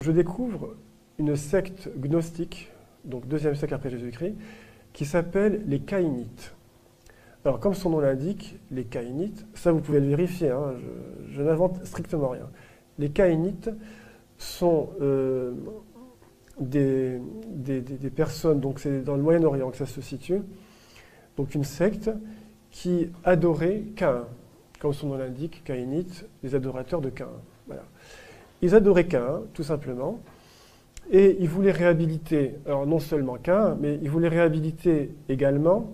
Je découvre une secte gnostique, donc 2e siècle après Jésus-Christ, qui s'appelle les Caïnites. Alors, comme son nom l'indique, les Caïnites, ça vous pouvez le vérifier, hein, je n'invente strictement rien. Les Caïnites sont des personnes, donc c'est dans le Moyen-Orient que ça se situe, donc une secte qui adorait Caïn. Comme son nom l'indique, Caïnites, les adorateurs de Caïn. Voilà. Ils adoraient Caïn, tout simplement, et ils voulaient réhabiliter, alors non seulement Caïn, mais ils voulaient réhabiliter également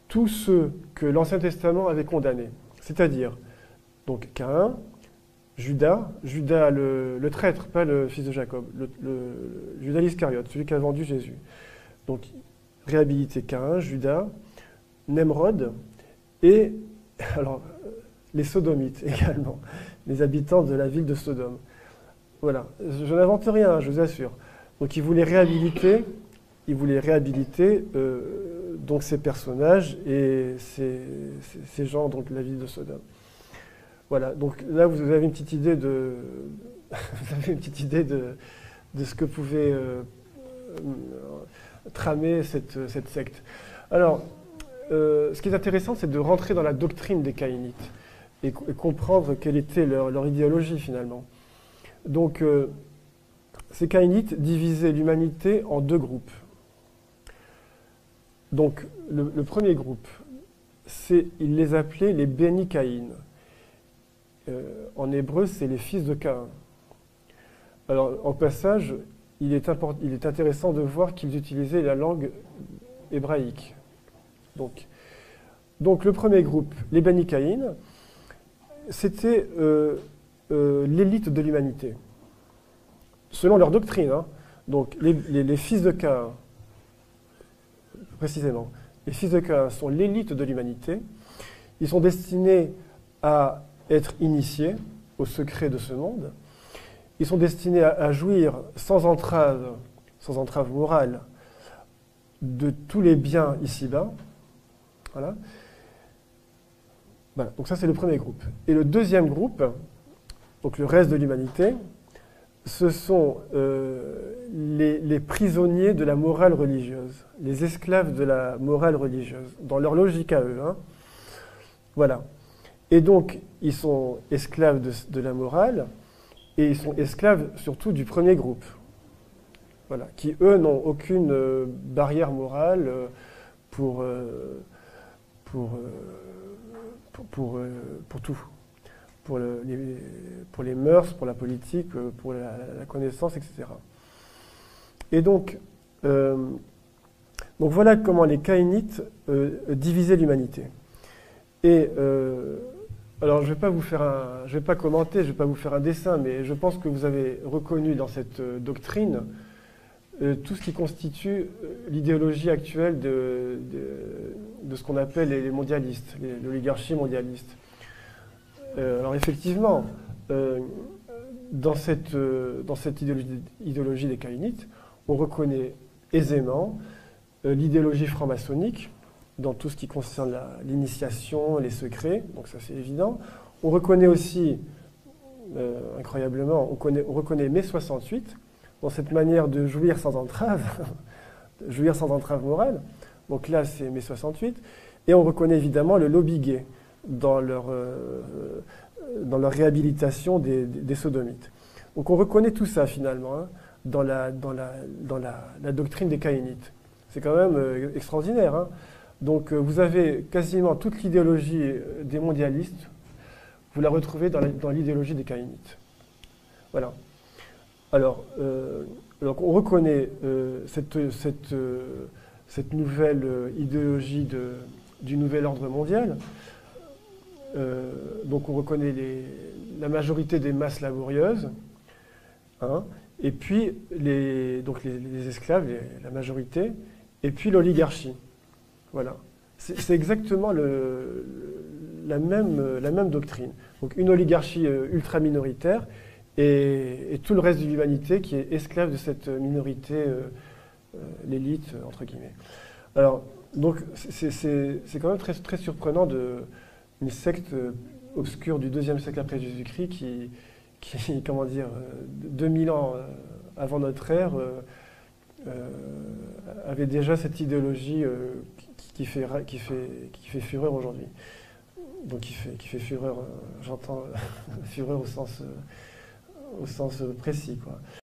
tous ceux que l'Ancien Testament avait condamnés. C'est-à-dire, donc Caïn, Judas le traître, pas le fils de Jacob, Judas l'Iscariote, celui qui a vendu Jésus. Donc, réhabiliter Caïn, Judas, Nemrod, et alors, les Sodomites également, les habitants de la ville de Sodome. Voilà, je n'invente rien, je vous assure. Donc ils voulaient réhabiliter donc ces personnages et ces gens donc, de la ville de Sodome. Voilà, donc là vous avez une petite idée de, de ce que pouvait tramer cette secte. Alors, ce qui est intéressant, c'est de rentrer dans la doctrine des Caïnites et comprendre quelle était leur idéologie finalement. Donc, ces Caïnites divisaient l'humanité en 2 groupes. Donc, le premier groupe, ils les appelaient les Béni Caïn. En hébreu, c'est les fils de Caïn. Alors, en passage, il est intéressant de voir qu'ils utilisaient la langue hébraïque. Donc le premier groupe, les Béni Caïn, c'était l'élite de l'humanité. Selon leur doctrine, hein, donc les fils de Caïn, précisément, les fils de Caïn sont l'élite de l'humanité. Ils sont destinés à être initiés au secret de ce monde. Ils sont destinés à jouir sans entrave morale, de tous les biens ici-bas. Voilà. Voilà. Donc ça, c'est le premier groupe. Et le deuxième groupe, donc le reste de l'humanité, ce sont les prisonniers de la morale religieuse, les esclaves de la morale religieuse, dans leur logique à eux. Hein. Voilà. Et donc, ils sont esclaves de la morale, et ils sont esclaves surtout du premier groupe. Voilà. Qui, eux, n'ont aucune barrière morale pour tout. Pour les mœurs, pour la politique, pour la connaissance, etc. Et donc voilà comment les Caïnites divisaient l'humanité. Et alors je vais pas commenter, je vais pas vous faire un dessin, mais je pense que vous avez reconnu dans cette doctrine tout ce qui constitue l'idéologie actuelle de ce qu'on appelle les mondialistes, l'oligarchie mondialiste. Alors effectivement, dans cette idéologie des Caïnites, on reconnaît aisément l'idéologie franc-maçonnique dans tout ce qui concerne l'initiation, les secrets, donc ça c'est évident. On reconnaît aussi, incroyablement, on reconnaît mai 68 dans cette manière de jouir sans entrave, jouir sans entrave morale. Donc là c'est mai 68, et on reconnaît évidemment le lobby gay dans leur réhabilitation des sodomites. Donc on reconnaît tout ça finalement hein, dans la doctrine des Caïnites. C'est quand même extraordinaire. Hein. Donc vous avez quasiment toute l'idéologie des mondialistes, vous la retrouvez dans l'idéologie des Caïnites. Voilà. Alors on reconnaît cette nouvelle idéologie du nouvel ordre mondial. Donc on reconnaît la majorité des masses laborieuses, hein, et puis les esclaves, la majorité, et puis l'oligarchie. Voilà. C'est exactement la même doctrine. Donc une oligarchie ultra minoritaire et tout le reste de l'humanité qui est esclave de cette minorité, l'élite, entre guillemets. Alors, donc c'est quand même très, très surprenant une secte obscure du 2e siècle après Jésus-Christ comment dire, 2000 ans avant notre ère, avait déjà cette idéologie qui fait fureur aujourd'hui. Donc qui fait fureur, j'entends fureur au sens précis, quoi.